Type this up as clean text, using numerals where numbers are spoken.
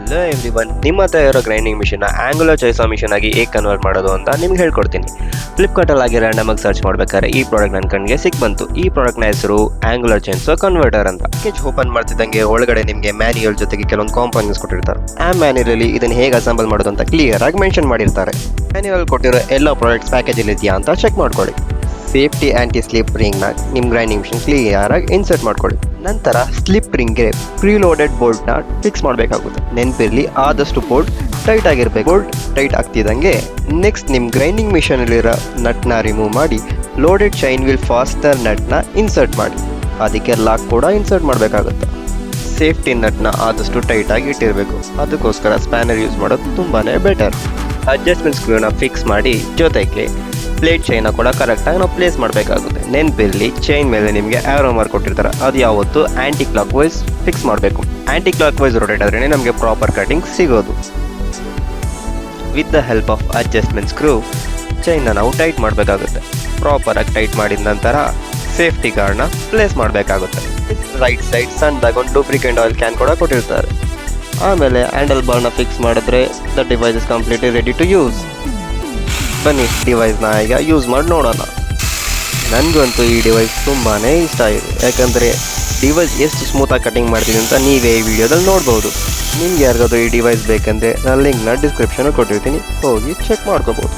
Hello everyone, ನಿಮ್ಮ ಹತ್ರ ಇರೋ ಗ್ರೈಂಡಿಂಗ್ ಮಿಷಿನ್ನ ಆಂಗುಲರ್ ಚೈಸಾ ಮಿಷಿನ್ ಆಗಿ ಹೇಗೆ ಕನ್ವರ್ಟ್ ಮಾಡೋದು ಅಂತ ನಿಮ್ಗೆ ಹೇಳ್ಕೊಡ್ತೀನಿ. ಫ್ಲಿಪ್ಕಾರ್ಟಲ್ಲಿ ಆಗಿ ರ್ಯಾಂಡಮಾಗಿ ಸರ್ಚ್ ಮಾಡ್ಬೇಕಾದ್ರೆ ಈ ಪ್ರಾಡಕ್ಟ್ ನನ್ನ ಕಣ್ಣಿಗೆ ಸಿಕ್ ಬಂತು. ಈ ಪ್ರಾಡಕ್ಟ್ನ ಹೆಸರು ಆಂಗುಲರ್ ಚೈನ್ಸಾ ಕನ್ವರ್ಟರ್ ಅಂತ. ಪ್ಯಾಕೇಜ್ ಓಪನ್ ಮಾಡ್ತಿದ್ದಂಗೆ ಒಳಗಡೆ ನಿಮಗೆ ಮ್ಯಾನ್ಯುಯಲ್ ಜೊತೆಗೆ ಕೆಲವೊಂದು ಕಾಂಪೋನೆಂಟ್ಸ್ ಕೊಟ್ಟಿರ್ತಾರೆ. ಆ ಮ್ಯಾನ್ಯುಯಲಲ್ಲಿ ಇದನ್ನು ಹೇಗೆ ಅಸೆಂಬಲ್ ಮಾಡೋದು ಅಂತ ಕ್ಲಿಯರ್ ಆಗಿ ಮೆನ್ಷನ್ ಮಾಡಿರ್ತಾರೆ. ಮ್ಯಾನ್ಯುಯಲ್ ಕೊಟ್ಟಿರೋ ಎಲ್ಲ ಪ್ರಾಡಕ್ಟ್ಸ್ ಪ್ಯಾಕೇಜಲ್ಲಿ ಇದೆಯಾ ಅಂತ ಚೆಕ್ ಮಾಡ್ಕೊಳ್ಳಿ. ಸೇಫ್ಟಿ ಆ್ಯಂಟಿ ಸ್ಲಿಪ್ ರಿಂಗ್ನ ನಿಮ್ಮ ಗ್ರೈಂಡಿಂಗ್ ಮಿಷಿನ್ ಕ್ಲಿಯರ್ ಆಗಿ ಇನ್ಸರ್ಟ್ ಮಾಡ್ಕೊಳ್ಳಿ. ನಂತರ ಸ್ಲಿಪ್ ರಿಂಗ್ಗೆ ಪ್ರೀಲೋಡೆಡ್ ಬೋಲ್ಟ್ನ ಫಿಕ್ಸ್ ಮಾಡಬೇಕಾಗುತ್ತೆ. ನೆನಪಿರಲಿ, ಆದಷ್ಟು ಬೋಲ್ಟ್ ಟೈಟ್ ಆಗಿರಬೇಕು. ಬೋಲ್ಟ್ ಟೈಟ್ ಆಗ್ತಿದ್ದಂಗೆ ನೆಕ್ಸ್ಟ್ ನಿಮ್ಮ ಗ್ರೈಂಡಿಂಗ್ ಮಿಷನಲ್ಲಿರೋ ನಟ್ನ ರಿಮೂವ್ ಮಾಡಿ ಲೋಡೆಡ್ ಚೈನ್ ವೀಲ್ ಫಾಸ್ಟರ್ ನಟ್ನ ಇನ್ಸರ್ಟ್ ಮಾಡಿ. ಅದಕ್ಕೆ ಲಾಕ್ ಕೂಡ ಇನ್ಸರ್ಟ್ ಮಾಡಬೇಕಾಗುತ್ತೆ. ಸೇಫ್ಟಿ ನಟ್ನ ಆದಷ್ಟು ಟೈಟಾಗಿ ಇಟ್ಟಿರಬೇಕು. ಅದಕ್ಕೋಸ್ಕರ ಸ್ಪ್ಯಾನರ್ ಯೂಸ್ ಮಾಡೋದು ತುಂಬಾ ಬೆಟರ್. ಅಡ್ಜಸ್ಟ್ಮೆಂಟ್ ಸ್ಕ್ರೂನ ಫಿಕ್ಸ್ ಮಾಡಿ ಜೊತೆಗೆ ಪ್ಲೇಟ್ ಚೈನ ಕೂಡ ಕರೆಕ್ಟಾಗಿ ನಾವು ಪ್ಲೇಸ್ ಮಾಡಬೇಕಾಗುತ್ತೆ. ನೆನಪಿರಲಿ, ಚೈನ್ ಮೇಲೆ ನಿಮಗೆ ಆ್ಯರೋ ಮಾರ್ಕ್ ಕೊಟ್ಟಿರ್ತಾರೆ, ಅದು ಯಾವತ್ತು ಆ್ಯಂಟಿ ಕ್ಲಾಕ್ ವೈಸ್ ಫಿಕ್ಸ್ ಮಾಡಬೇಕು. ಆ್ಯಂಟಿ ಕ್ಲಾಕ್ ವೈಸ್ ರೊಟೇಟ್ ಆದ್ರೇ ನಮಗೆ ಪ್ರಾಪರ್ ಕಟಿಂಗ್ ಸಿಗೋದು. With the help of adjustment screw ಚೈನ್ನ ನಾವು ಟೈಟ್ ಮಾಡಬೇಕಾಗುತ್ತೆ. ಪ್ರಾಪರಾಗಿ ಟೈಟ್ ಮಾಡಿದ ನಂತರ ಸೇಫ್ಟಿ ಗಾರ್ಡ್ನ ಪ್ಲೇಸ್ ಮಾಡಬೇಕಾಗುತ್ತೆ. ರೈಟ್ ಸೈಡ್ ಸಣ್ಣದಾಗಿ ಒಂದು ಡೂಪ್ಲಿಕೇಟ್ ಆಯಿಲ್ ಕ್ಯಾನ್ ಕೂಡ ಕೊಟ್ಟಿರ್ತಾರೆ. ಆಮೇಲೆ ಹ್ಯಾಂಡಲ್ ಬಾರ್ನ ಫಿಕ್ಸ್ ಮಾಡಿದ್ರೆ the device is completely ready to use. ಬನ್ನಿ ಡಿವೈಸ್ನ ಈಗ ಯೂಸ್ ಮಾಡಿ ನೋಡೋಣ. ನನಗಂತೂ ಈ ಡಿವೈಸ್ ತುಂಬಾ ಇಷ್ಟ ಆಯಿತು. ಯಾಕಂದರೆ ಡಿವೈಸ್ ಎಷ್ಟು ಸ್ಮೂತಾಗಿ ಕಟಿಂಗ್ ಮಾಡ್ತೀನಿ ಅಂತ ನೀವೇ ಈ ವಿಡಿಯೋದಲ್ಲಿ ನೋಡ್ಬೋದು. ನಿಮ್ಗೆ ಯಾರಿಗಾದ್ರೂ ಈ ಡಿವೈಸ್ ಬೇಕಂದರೆ ನಾನು ಲಿಂಕ್ನ ಡಿಸ್ಕ್ರಿಪ್ಷನಲ್ಲಿ ಕೊಟ್ಟಿರ್ತೀನಿ, ಹೋಗಿ ಚೆಕ್ ಮಾಡ್ಕೋಬೋದು.